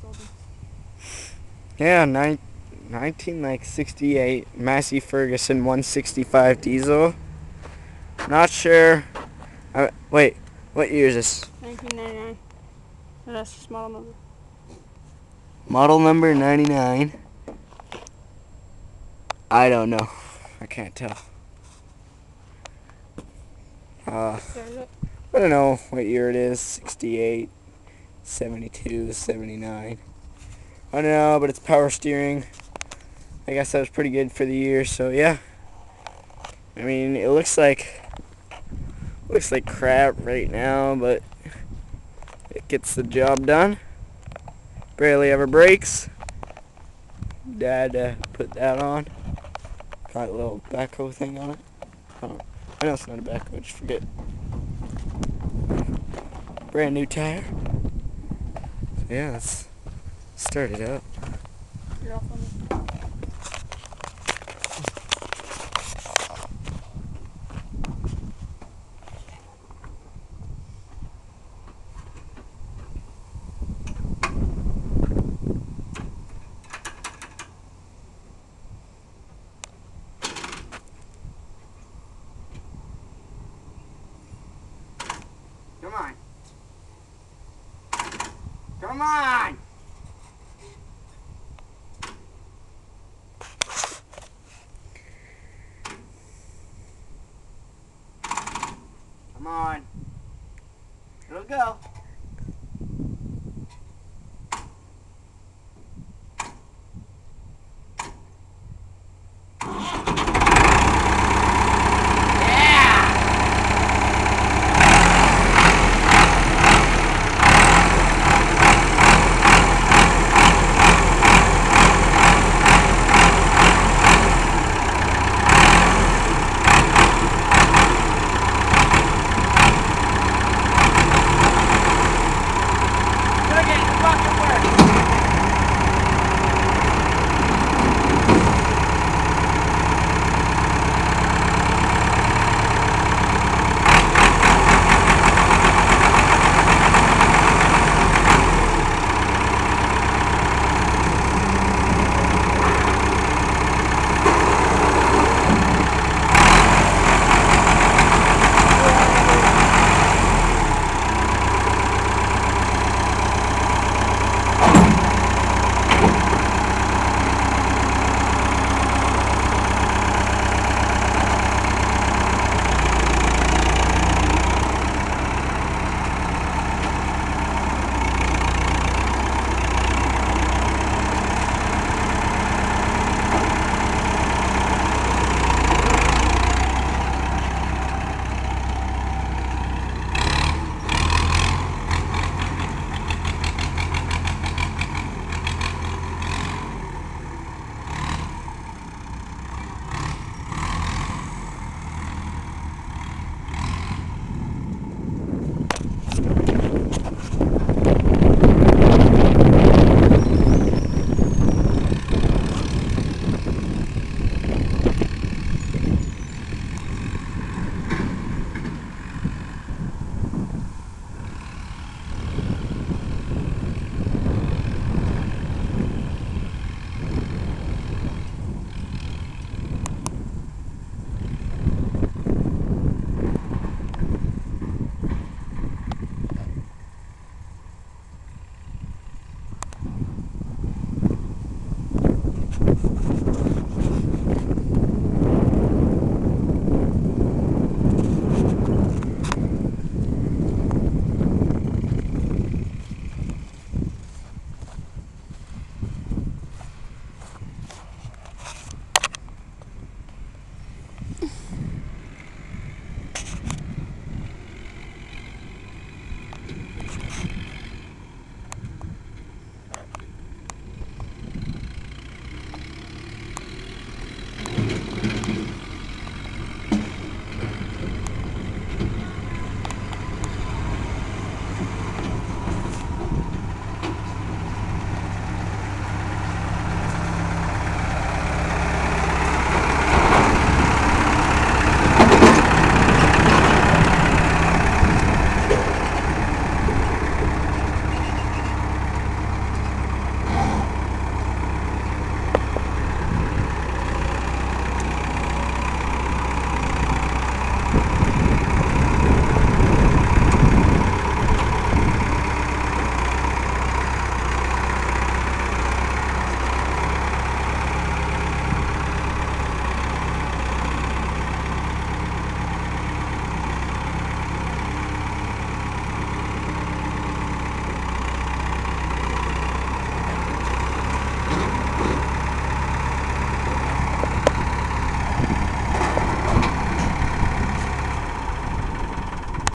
sold them. Yeah, 1968 Massey Ferguson 165 diesel. Not sure. Wait, what year is this? 1999. And that's the small number. Model number 99. I don't know. I can't tell. I don't know what year it is. 68, 72, 79. I don't know, but it's power steering. I guess that was pretty good for the year, so yeah. I mean, it looks like crap right now, but it gets the job done. Barely ever breaks. Dad put that on. Got a little backhoe thing on it. Oh, I know it's not a backhoe, just forget. Brand new tire. So yeah, let's start it up. You're off on this. Come on. Come on! Come on. It'll go.